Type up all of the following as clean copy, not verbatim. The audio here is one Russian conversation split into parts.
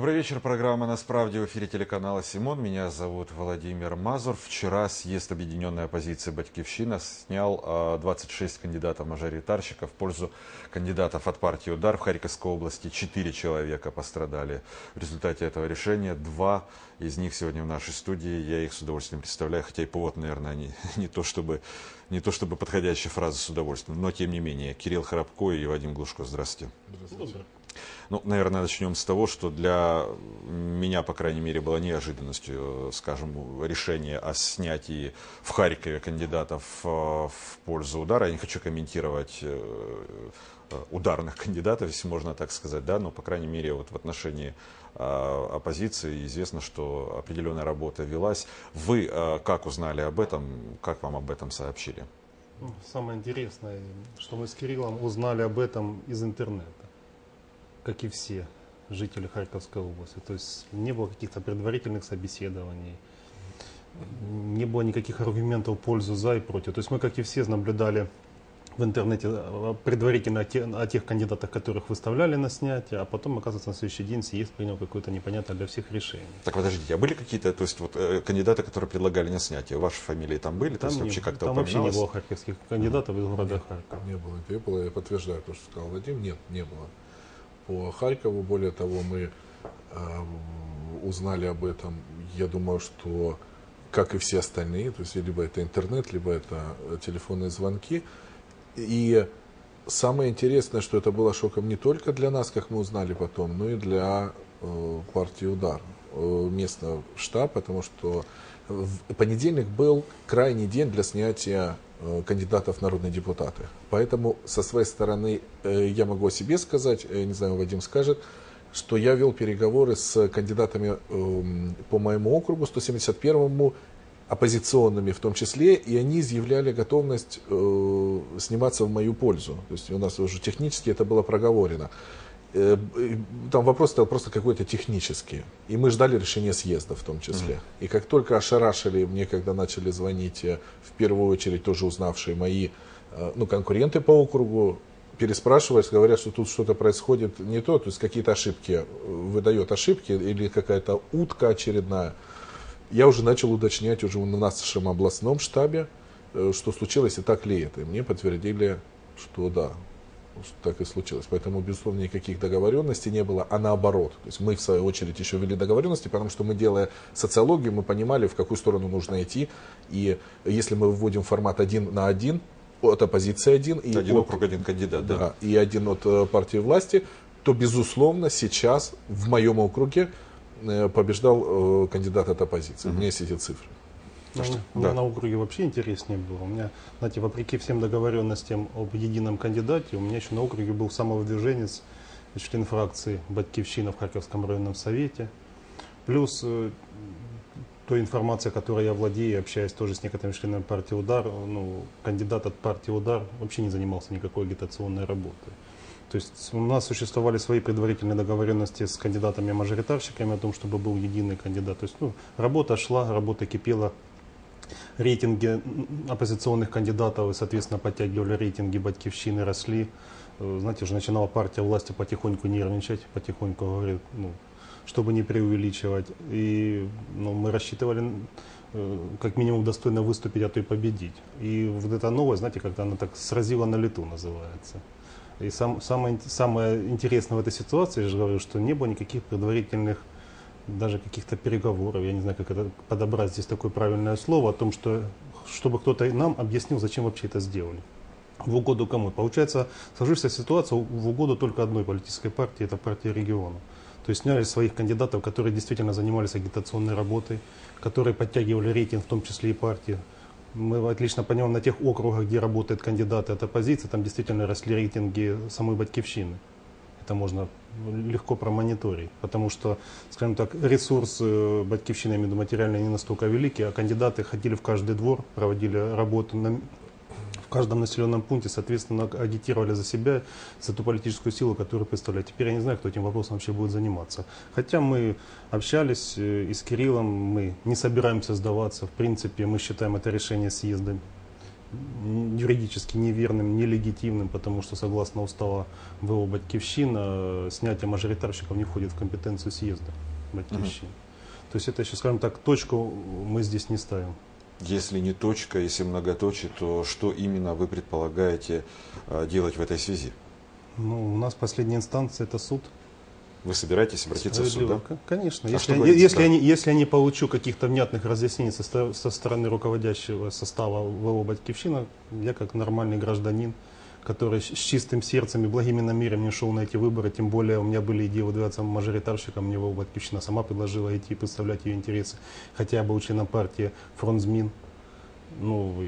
Добрый вечер. Программа «Насправді» в эфире телеканала «Симон». Меня зовут Владимир Мазур. Вчера съезд Объединенной оппозиции «Батьківщина» снял 26 кандидатов-мажоритарщиков в пользу кандидатов от партии «Удар». В Харьковской области 4 человека пострадали в результате этого решения. 2 из них сегодня в нашей студии. Я их с удовольствием представляю, хотя и повод, наверное, не то чтобы подходящая фраза «с удовольствием», но тем не менее. Кирилл Храбко и Вадим Глушко. Здравствуйте. Здравствуйте. Ну, наверное, начнем с того, что для меня, по крайней мере, было неожиданностью, скажем, решение о снятии в Харькове кандидатов в пользу «Удара». Я не хочу комментировать ударных кандидатов, если можно так сказать, да, но, по крайней мере, вот в отношении оппозиции известно, что определенная работа велась. Вы как узнали об этом, как вам об этом сообщили? Самое интересное, что мы с Кириллом узнали об этом из интернета, как и все жители Харьковской области. То есть не было каких-то предварительных собеседований, не было никаких аргументов в пользу за и против. То есть мы, как и все, наблюдали в интернете предварительно о тех кандидатах, которых выставляли на снятие, а потом, оказывается, на следующий день съезд принял какое-то непонятное для всех решение. Так, подождите, а были какие-то, то есть вот кандидаты, которые предлагали на снятие, ваши фамилии там были? Там, то есть, там вообще не было харьковских кандидатов из города Харькова. Не было, я подтверждаю то, что сказал Вадим, нет, не было. По Харькову, более того, мы узнали об этом, я думаю, что, как и все остальные, то есть либо это интернет, либо это телефонные звонки. И самое интересное, что это было шоком не только для нас, как мы узнали потом, но и для партии «Удар», местного штаба, потому что в понедельник был крайний день для снятия кандидатов в народные депутаты. Поэтому со своей стороны я могу о себе сказать, не знаю, Вадим скажет, что я вел переговоры с кандидатами по моему округу, 171-му, оппозиционными в том числе, и они изъявляли готовность сниматься в мою пользу. То есть у нас уже технически это было проговорено. Там вопрос стоял просто какой-то технический. И мы ждали решения съезда в том числе. И как только ошарашили, мне когда начали звонить, в первую очередь тоже узнавшие мои конкуренты по округу, переспрашивать, говорят, что тут что-то происходит не то, то есть какие-то ошибки, выдает ошибки или какая-то утка очередная. Я уже начал уточнять уже на нашем областном штабе, что случилось и так ли это. И мне подтвердили, что да, что так и случилось. Поэтому, безусловно, никаких договоренностей не было, а наоборот. То есть мы, в свою очередь, еще ввели договоренности, потому что мы, делая социологию, мы понимали, в какую сторону нужно идти. И если мы вводим формат 1 на 1, от оппозиции один, и один округ, один кандидат, да. И один от партии власти, то, безусловно, сейчас в моем округе побеждал кандидат от оппозиции. У меня есть эти цифры. У меня на округе вообще интереснее было. У меня, знаете, вопреки всем договоренностям об едином кандидате, у меня еще на округе был самовыдвиженец, член фракции «Батьківщина» в Харьковском районном совете. Плюс той информация, которой я владею, общаясь тоже с некоторыми членами партии «Удар», кандидат от партии «Удар» вообще не занимался никакой агитационной работой. То есть у нас существовали свои предварительные договоренности с кандидатами-мажоритарщиками о том, чтобы был единый кандидат. То есть работа шла, работа кипела, рейтинги оппозиционных кандидатов и, соответственно, подтягивали рейтинги «Батьківщины», росли. Знаете, уже начинала партия власти потихоньку нервничать, потихоньку говорит, чтобы не преувеличивать. И мы рассчитывали как минимум достойно выступить, а то и победить. И вот эта новость, знаете, как-то она так сразила на лету, называется. И самое интересное в этой ситуации, я же говорю, что не было никаких предварительных, даже каких-то переговоров, я не знаю, как это подобрать здесь такое правильное слово, о том, чтобы кто-то нам объяснил, зачем вообще это сделали. В угоду кому? Получается, сложившаяся ситуация в угоду только одной политической партии, это партия региона. То есть сняли своих кандидатов, которые действительно занимались агитационной работой, которые подтягивали рейтинг, в том числе и партии. Мы отлично понимаем, на тех округах, где работают кандидаты от оппозиции, там действительно росли рейтинги самой «Батьківщины». Это можно легко промониторить, потому что, скажем так, ресурс «Батьківщины», я имею в виду материальный, не настолько великий, а кандидаты ходили в каждый двор, проводили работу в каждом населенном пункте, соответственно, агитировали за себя, за ту политическую силу, которую представляют. Теперь я не знаю, кто этим вопросом вообще будет заниматься. Хотя мы общались и с Кириллом, мы не собираемся сдаваться. В принципе, мы считаем это решение съезда юридически неверным, нелегитимным, потому что согласно устава ВО «Батьківщина» снятие мажоритарщиков не входит в компетенцию съезда «Батьківщины». То есть это еще, скажем так, точку мы здесь не ставим. Если не точка, если многоточие, то что именно вы предполагаете делать в этой связи? Ну, у нас последняя инстанция – это суд. Вы собираетесь обратиться в суд, да? Конечно. А Если я не получу каких-то внятных разъяснений со стороны руководящего состава ВО «Батьківщина», я как нормальный гражданин, который с чистым сердцем и благими намерениями шел на эти выборы, тем более у меня были идеи выдвигаться мажоритарщиком, мне ВО «Батьківщина» сама предложила идти и представлять ее интересы, хотя я был членом партии «Фронт ЗМИН». Ну,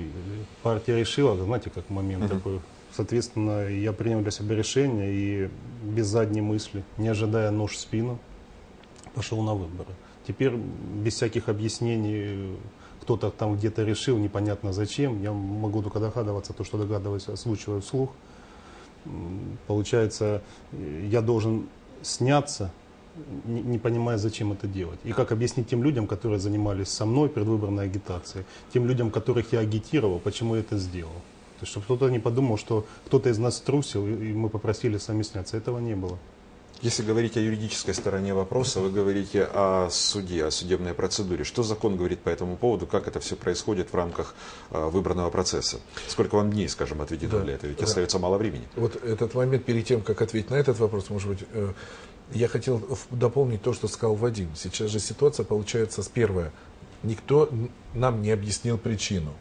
партия решила, знаете, как момент такой. Соответственно, я принял для себя решение и без задней мысли, не ожидая нож в спину, пошел на выборы. Теперь без всяких объяснений кто-то там где-то решил, непонятно зачем. Я могу только догадываться, то, что догадываюсь, озвучиваю вслух. Получается, я должен сняться, не понимая, зачем это делать. И как объяснить тем людям, которые занимались со мной предвыборной агитацией, тем людям, которых я агитировал, почему я это сделал. То есть, чтобы кто-то не подумал, что кто-то из нас трусил, и мы попросили сами сняться. Этого не было. Если говорить о юридической стороне вопроса, вы говорите о суде, о судебной процедуре. Что закон говорит по этому поводу, как это все происходит в рамках выборного процесса? Сколько вам дней, скажем, отведено для этого? Ведь остается мало времени. Вот этот момент, перед тем, как ответить на этот вопрос, может быть, я хотел дополнить то, что сказал Вадим. Сейчас же ситуация получается первая. Никто нам не объяснил причину.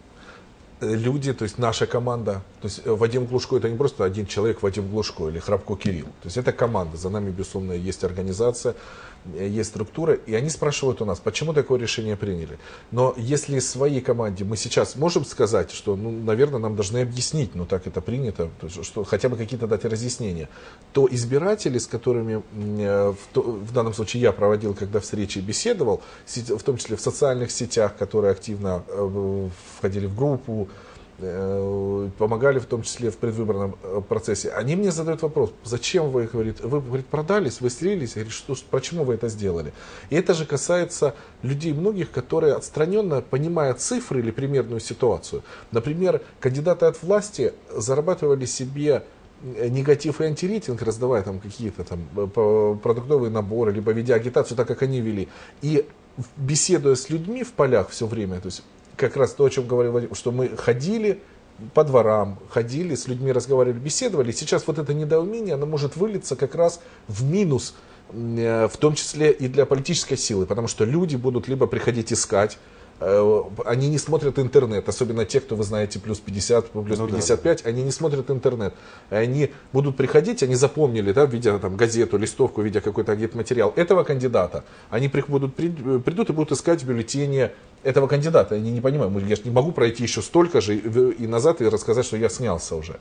Люди, то есть наша команда, то есть Вадим Глушко — это не просто один человек, Вадим Глушко или Храбко Кирилл. То есть это команда, за нами, безусловно, есть организация, есть структура, и они спрашивают у нас, почему такое решение приняли. Но если своей команде мы сейчас можем сказать, что, ну, наверное, нам должны объяснить, ну так это принято, что хотя бы какие-то дать разъяснения, то избиратели, с которыми в данном случае я проводил, когда встречи беседовал, в том числе в социальных сетях, которые активно входили в группу, помогали в том числе в предвыборном процессе, они мне задают вопрос, зачем вы, говорит, продались, вы слились, говорит, почему вы это сделали? И это же касается людей многих, которые отстраненно, понимая цифры или примерную ситуацию, например, кандидаты от власти зарабатывали себе негатив и антирейтинг, раздавая там какие-то там продуктовые наборы, либо ведя агитацию так, как они вели, и беседуя с людьми в полях все время, то есть как раз то, о чем говорил Вадим, что мы ходили по дворам, ходили, с людьми разговаривали, беседовали. Сейчас вот это недоумение, оно может вылиться как раз в минус, в том числе и для политической силы, потому что люди будут либо приходить искать, они не смотрят интернет, особенно те, кто, вы знаете, плюс 50, плюс 55, они не смотрят интернет. Они будут приходить, они запомнили, да, видя там газету, листовку, видя какой-то агитматериал этого кандидата, они придут и будут искать в бюллетене этого кандидата. Они не понимают, я же не могу пройти еще столько же и назад и рассказать, что я снялся уже.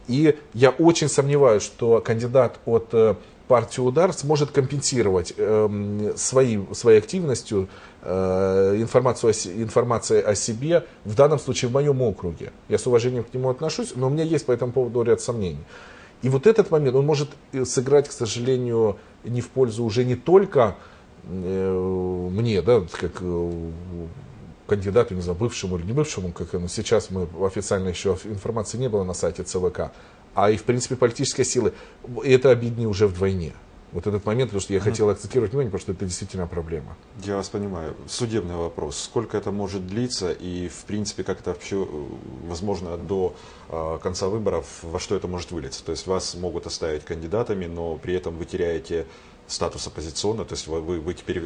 И я очень сомневаюсь, что кандидат от партии «Удар» сможет компенсировать своей активностью информацией о себе, в данном случае в моем округе. Я с уважением к нему отношусь, но у меня есть по этому поводу ряд сомнений. И вот этот момент, он может сыграть, к сожалению, не в пользу уже не только мне, да, как кандидату, не знаю, бывшему или не бывшему, как сейчас мы официально еще информации не было на сайте ЦВК, а и в принципе политической силы. И это обиднее уже вдвойне. Вот этот момент, потому что я хотел акцентировать внимание, потому что это действительно проблема. Я вас понимаю. Судебный вопрос. Сколько это может длиться и, в принципе, как это вообще возможно до конца выборов, во что это может вылиться? То есть вас могут оставить кандидатами, но при этом вы теряете статус оппозиционного, то есть вы теперь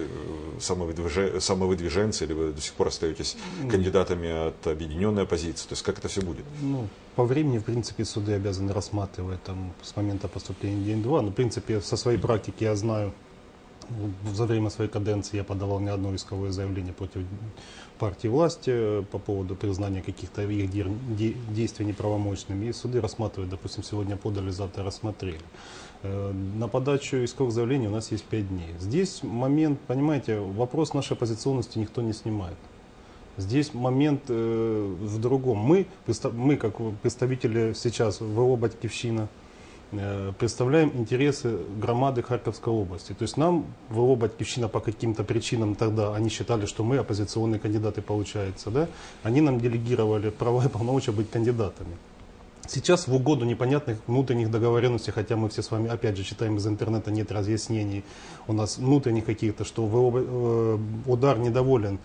самовыдвиженцы, или вы до сих пор остаетесь кандидатами от объединенной оппозиции, то есть как это все будет? Ну, по времени, в принципе, суды обязаны рассматривать там, с момента поступления день-два, но, в принципе, со своей практики я знаю, за время своей каденции я подавал не одно исковое заявление против партии власти по поводу признания каких-то их действий неправомочными, и суды рассматривают, допустим, сегодня подали, завтра рассмотрели. На подачу исковых заявлений у нас есть 5 дней. Здесь момент, понимаете, вопрос нашей оппозиционности никто не снимает. Здесь момент в другом. Мы, как представители сейчас ВО «Батьківщина», представляем интересы громады Харьковской области. То есть нам ВО «Батьківщина» по каким-то причинам тогда, они считали, что мы оппозиционные кандидаты, получается, да? Они нам делегировали права и полномочия быть кандидатами. Сейчас в угоду непонятных внутренних договоренностей, хотя мы все с вами опять же читаем из интернета, нет разъяснений у нас внутренних каких-то, что удар недоволен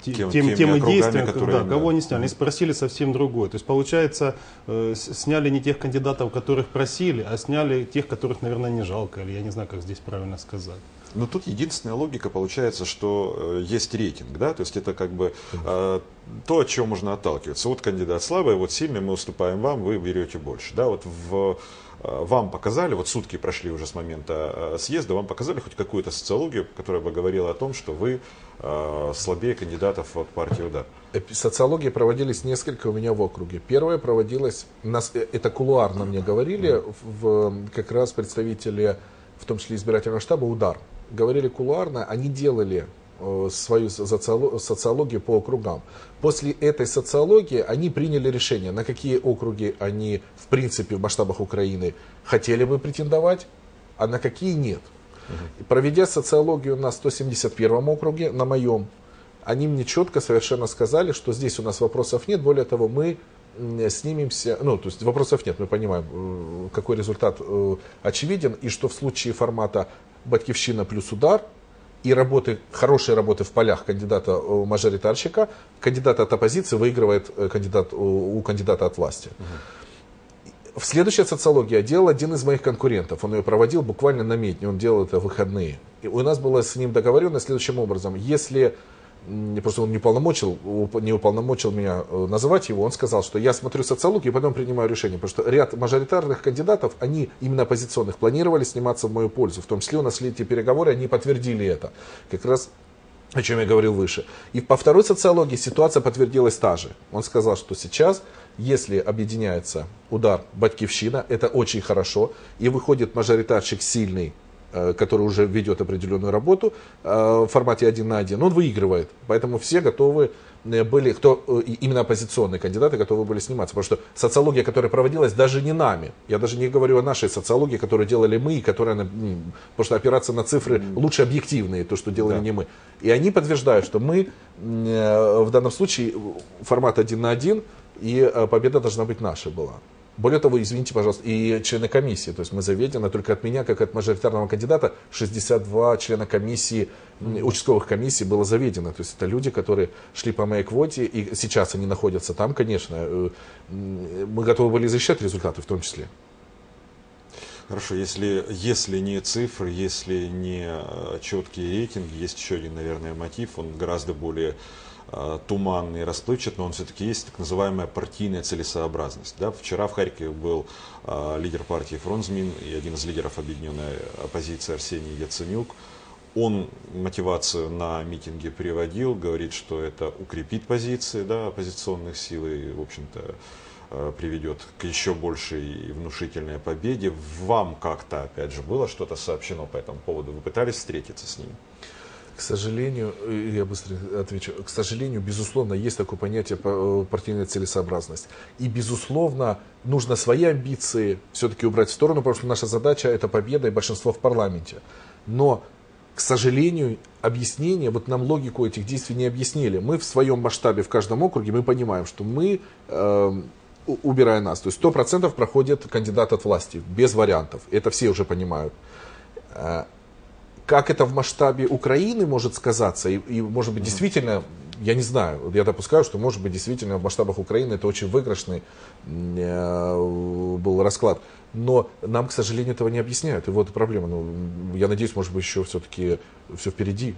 теми действиями, кого они сняли. Они спросили совсем другое. То есть получается, сняли не тех кандидатов, которых просили, а сняли тех, которых, наверное, не жалко, или я не знаю, как здесь правильно сказать. Но тут единственная логика получается, что есть рейтинг, да, то есть это как бы то, от чего можно отталкиваться. Вот кандидат слабый, вот сильный, мы уступаем вам, вы берете больше, да, вот вам показали, вот сутки прошли уже с момента съезда, вам показали хоть какую-то социологию, которая бы говорила о том, что вы слабее кандидатов от партии «Удар». Социологии проводились несколько у меня в округе. Первая проводилась, это кулуарно мне говорили, как раз представители, в том числе избирательного штаба «Удар». Говорили кулуарно, они делали свою социологию по округам. После этой социологии они приняли решение, на какие округи они, в принципе, в масштабах Украины хотели бы претендовать, а на какие нет. Проведя социологию на 171 округе, на моем, они мне четко совершенно сказали, что здесь у нас вопросов нет. Более того, мы снимемся, ну, то есть вопросов нет, мы понимаем, какой результат очевиден, и что в случае формата «Батьківщина» плюс «Удар» и хорошей работы в полях кандидата-мажоритарщика, кандидат от оппозиции выигрывает у кандидата от власти. В следующей социологии я делал один из моих конкурентов. Он ее проводил буквально на медне, он делал это в выходные. И у нас была с ним договоренность следующим образом. Если просто он не уполномочил меня называть его, он сказал, что я смотрю социологию и потом принимаю решение. Потому что ряд мажоритарных кандидатов, они именно оппозиционных, планировали сниматься в мою пользу. В том числе у нас шли эти переговоры, они подтвердили это. Как раз о чем я говорил выше. И по второй социологии ситуация подтвердилась та же. Он сказал, что сейчас, если объединяется «Удар», «Батьківщина», это очень хорошо, и выходит мажоритарщик сильный, который уже ведет определенную работу в формате 1 на 1, он выигрывает. Поэтому все готовы были, именно оппозиционные кандидаты, готовы были сниматься. Потому что социология, которая проводилась даже не нами, я даже не говорю о нашей социологии, которую делали мы, и которая, потому что опираться на цифры лучше объективные, то, что делали не мы. И они подтверждают, что мы в данном случае формат 1 на 1, и победа должна быть наша была. Более того, извините, пожалуйста, и члены комиссии, то есть мы заведены, только от меня, как от мажоритарного кандидата, 62 члена комиссии, участковых комиссий было заведено. То есть это люди, которые шли по моей квоте, и сейчас они находятся там, конечно. Мы готовы были защищать результаты в том числе. Хорошо, если не цифры, если не четкие рейтинги, есть еще один, наверное, мотив, он гораздо более туманный и расплывчат, но он все-таки есть так называемая партийная целесообразность. Да? Вчера в Харькове был лидер партии «Фронт-Змін» и один из лидеров объединенной оппозиции Арсений Яценюк. Он мотивацию на митинге приводил, говорит, что это укрепит позиции, да, оппозиционных сил и, в общем-то, приведет к еще большей и внушительной победе. Вам как-то, опять же, было что-то сообщено по этому поводу? Вы пытались встретиться с ним? К сожалению, я быстро отвечу, к сожалению, безусловно, есть такое понятие партийная целесообразность. И, безусловно, нужно свои амбиции все-таки убрать в сторону, потому что наша задача – это победа и большинство в парламенте. Но, к сожалению, объяснение, вот нам логику этих действий не объяснили. Мы в своем масштабе в каждом округе, мы понимаем, что мы, убирая нас, то есть 100% проходит кандидат от власти, без вариантов. Это все уже понимают. Как это в масштабе Украины может сказаться, и может быть действительно, я не знаю, я допускаю, что может быть действительно в масштабах Украины это очень выигрышный был расклад, но нам, к сожалению, этого не объясняют, и вот проблема. Ну, я надеюсь, может быть, еще все-таки все впереди.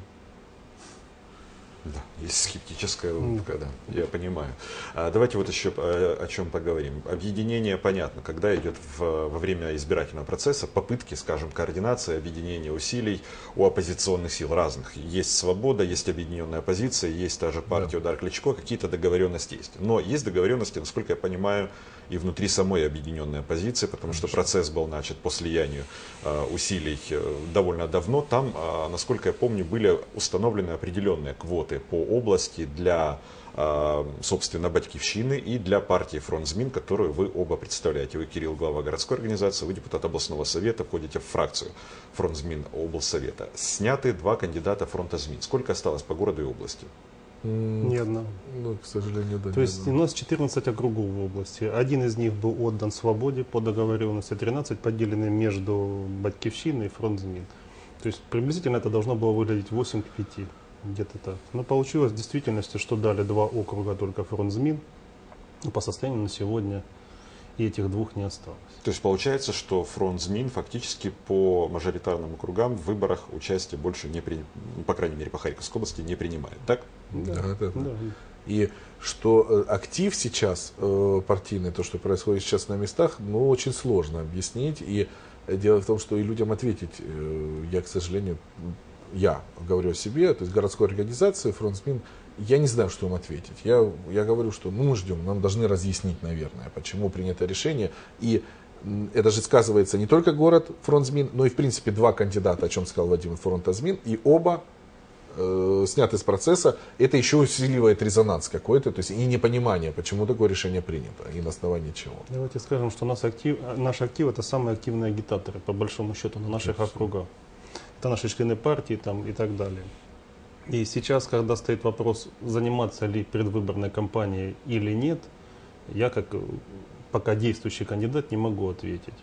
Да, есть скептическая улыбка, да, я понимаю. Давайте вот еще о чем поговорим. Объединение, понятно, когда идет во время избирательного процесса попытки, скажем, координации, объединения усилий у оппозиционных сил разных. Есть свобода, есть объединенная оппозиция, есть та же партия «Удар» Кличко, какие-то договоренности есть. Но есть договоренности, насколько я понимаю, и внутри самой объединенной оппозиции, потому что процесс был начат по слиянию усилий довольно давно. Там, насколько я помню, были установлены определенные квоты кандидаты по области для, собственно, Батьківщины и для партии «Фронт Змін», которую вы оба представляете. Вы, Кирилл, глава городской организации, вы депутат областного совета, входите в фракцию «Фронт Змін» облсовета. Сняты 2 кандидата «Фронта Змін». Сколько осталось по городу и области? Ни одного. Ну, к сожалению, да. То есть у нас 14 округов в области. Один из них был отдан «Свободе» по договоренности, 13 поделены между Батьківщиной и «Фронт Змін». То есть приблизительно это должно было выглядеть 8 к 5, где-то так. Но получилось в действительности, что дали 2 округа только «Фронт Змін». По состоянию на сегодня и этих 2 не осталось. То есть получается, что «Фронт Змін» фактически по мажоритарным округам в выборах участие больше не принимает, по крайней мере по Харьковской области, не принимает, так? Да. Да. И что актив сейчас партийный, то, что происходит сейчас на местах, ну, очень сложно объяснить. И дело в том, что и людям ответить, я, к сожалению, я говорю о себе, то есть городской организации «Фронт Змін», я не знаю, что им ответить. Я говорю, что мы ждем, нам должны разъяснить, наверное, почему принято решение. И это же сказывается не только город «Фронт Змін», но и, в принципе, 2 кандидата, о чем сказал Вадим, «Фронта Змін», и оба сняты с процесса. Это еще усиливает резонанс какой-то, то есть и непонимание, почему такое решение принято, и на основании чего. Давайте скажем, что наш актив это самые активные агитаторы, по большому счету, на наших округах. Это наши члены партии там, и так далее. И сейчас, когда стоит вопрос, заниматься ли предвыборной кампанией или нет, я как пока действующий кандидат не могу ответить,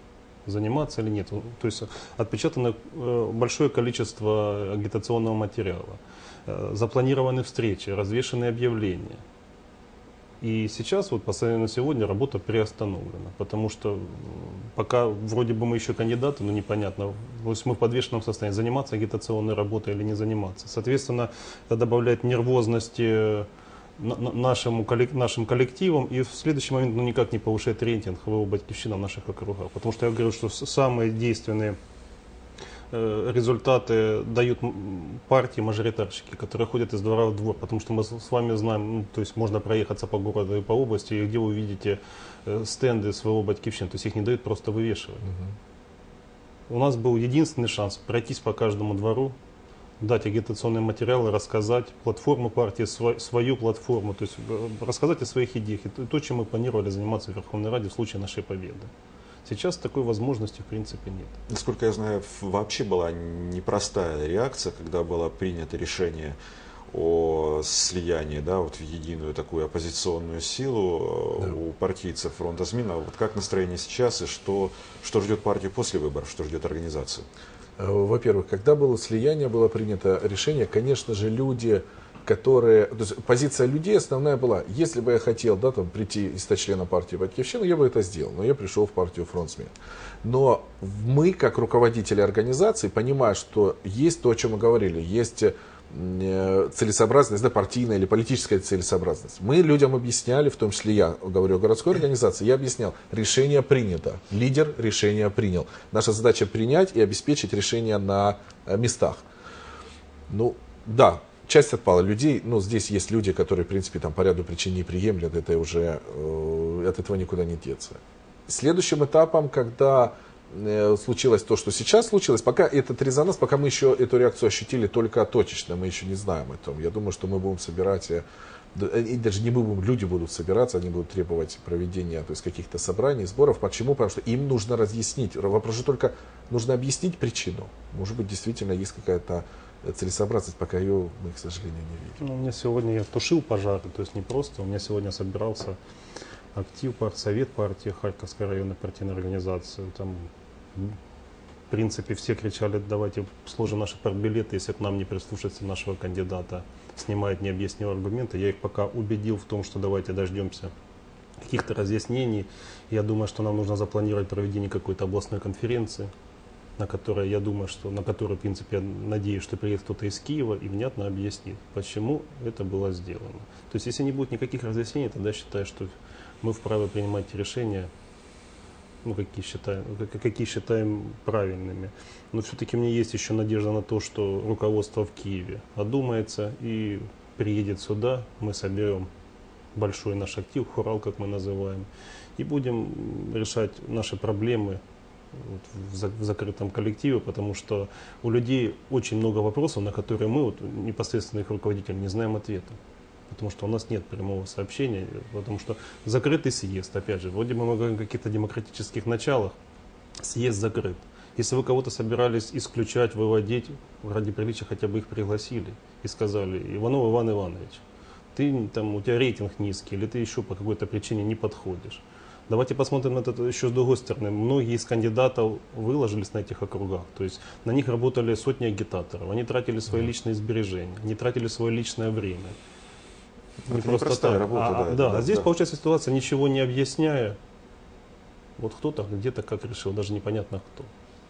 заниматься или нет. То есть отпечатано большое количество агитационного материала, запланированы встречи, развешаны объявления. И сейчас, вот по состоянию на сегодня, работа приостановлена, потому что пока вроде бы мы еще кандидаты, но непонятно, то есть мы в подвешенном состоянии, заниматься агитационной работой или не заниматься. Соответственно, это добавляет нервозности нашим коллективам, и в следующий момент никак не повышает рейтинг ХВО «Батьківщина» в наших округах. Потому что я говорю, что самые действенные результаты дают партии, мажоритарщики, которые ходят из двора в двор, потому что мы с вами знаем, ну, то есть можно проехаться по городу и по области, и где вы увидите стенды своего «Батьківщины», то есть их не дают просто вывешивать. У нас был единственный шанс пройтись по каждому двору, дать агитационные материалы, рассказать платформу партии, свою платформу, то есть рассказать о своих идеях, и то, чем мы планировали заниматься в Верховной Раде в случае нашей победы. Сейчас такой возможности в принципе нет. Насколько я знаю, вообще была непростая реакция, когда было принято решение о слиянии, да, вот в единую такую оппозиционную силу, да, у партийцев «Фронта Змін». Вот как настроение сейчас и что ждет партию после выборов, что ждет организацию? Во-первых, когда было слияние, было принято решение, конечно же, люди, которые, то есть позиция людей основная была, если бы я хотел, да, там, прийти и стать членом партии «Батьківщина», я бы это сделал, но я пришел в партию «Фронт Змін». Но мы, как руководители организации, понимая, что есть то, о чем мы говорили, есть целесообразность, да, партийная или политическая целесообразность. Мы людям объясняли, в том числе я говорю о городской организации, я объяснял, решение принято, лидер решение принял. Наша задача принять и обеспечить решение на местах. Ну, да, часть отпала людей, но здесь есть люди, которые, в принципе, там, по ряду причин не приемлят, это уже, от этого никуда не деться. Следующим этапом, когда случилось то, что сейчас случилось, пока этот резонанс, пока мы еще эту реакцию ощутили только точечно, мы еще не знаем о том. Я думаю, что мы будем собирать, и даже не мы будем, люди будут собираться, они будут требовать проведения, то есть каких-то собраний, сборов. Почему? Потому что им нужно разъяснить. Вопрос же только, нужно объяснить причину. Может быть, действительно есть какая-то целесообразность, пока ее мы, к сожалению, не видим. Ну, у меня сегодня я тушил пожары, то есть не просто, у меня сегодня собирался актив, совет партии Харьковской районной партийной организации. Там, в принципе, все кричали, давайте сложим наши партбилеты, если к нам не прислушаться нашего кандидата, снимает необъяснимые аргументы. Я их пока убедил в том, что давайте дождемся каких-то разъяснений. Я думаю, что нам нужно запланировать проведение какой-то областной конференции, на которой, я думаю, что на которой, в принципе, я надеюсь, что приедет кто-то из Киева и внятно объяснит, почему это было сделано. То есть, если не будет никаких разъяснений, тогда считаю, что мы вправе принимать решения, ну, какие считаем правильными. Но все-таки мне есть еще надежда на то, что руководство в Киеве одумается и приедет сюда, мы соберем большой наш актив, хурал, как мы называем, и будем решать наши проблемы вот в закрытом коллективе, потому что у людей очень много вопросов, на которые мы, вот, непосредственно их руководители, не знаем ответа. Потому что у нас нет прямого сообщения, потому что закрытый съезд, опять же, вроде бы мы говорим о каких-то демократических началах, съезд закрыт. Если вы кого-то собирались исключать, выводить, ради приличия хотя бы их пригласили и сказали: Иванов Иван Иванович, ты, там, у тебя рейтинг низкий, или ты еще по какой-то причине не подходишь. Давайте посмотрим на это еще с другой стороны. Многие из кандидатов выложились на этих округах, то есть на них работали сотни агитаторов, они тратили свои личные сбережения, они тратили свое личное время. Не просто так. Работа, А здесь получается ситуация, ничего не объясняя, вот кто-то где-то как решил, даже непонятно кто.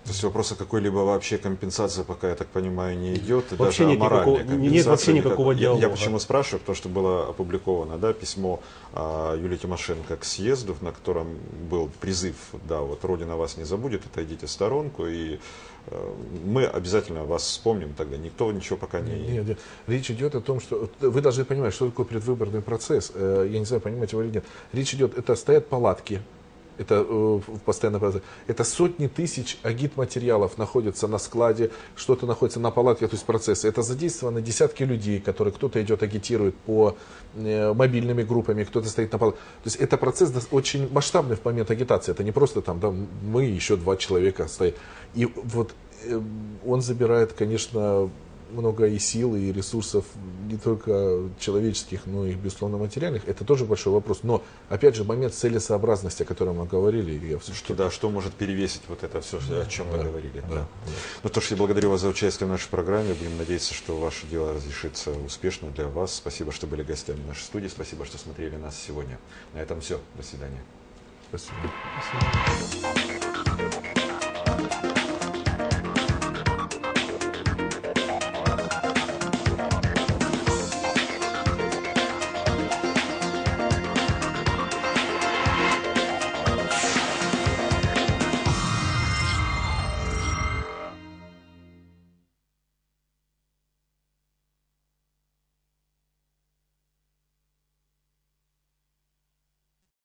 То есть вопроса какой-либо вообще компенсации, пока, я так понимаю, не идет. Вообще даже нет вообще никакого диалога. Я почему спрашиваю, потому что было опубликовано, да, письмо Юлии Тимошенко к съезду, на котором был призыв, да, вот Родина вас не забудет, отойдите в сторонку, и мы обязательно вас вспомним тогда. Никто ничего пока не... Нет. Речь идет о том, что вы должны понимать, что такое предвыборный процесс. Я не знаю, понимаете вы или нет. Речь идет, это стоят палатки. Это постоянно, это сотни тысяч агитматериалов находятся на складе, что-то находится на палатке, то есть процессы. Это задействованы десятки людей, которые кто-то идет агитирует по мобильными группами, кто-то стоит на палатке. То есть это процесс очень масштабный в момент агитации. Это не просто там, да, мы еще 2 человека стоим. И вот он забирает, конечно, много и сил, и ресурсов, не только человеческих, но и, безусловно, материальных. Это тоже большой вопрос. Но, опять же, момент целесообразности, о котором мы говорили. Что может перевесить вот это все, о чем мы говорили. Да. Ну то, что я благодарю вас за участие в нашей программе. Будем надеяться, что ваше дело разрешится успешно для вас. Спасибо, что были гостями нашей студии. Спасибо, что смотрели нас сегодня. На этом все. До свидания. Спасибо. Спасибо.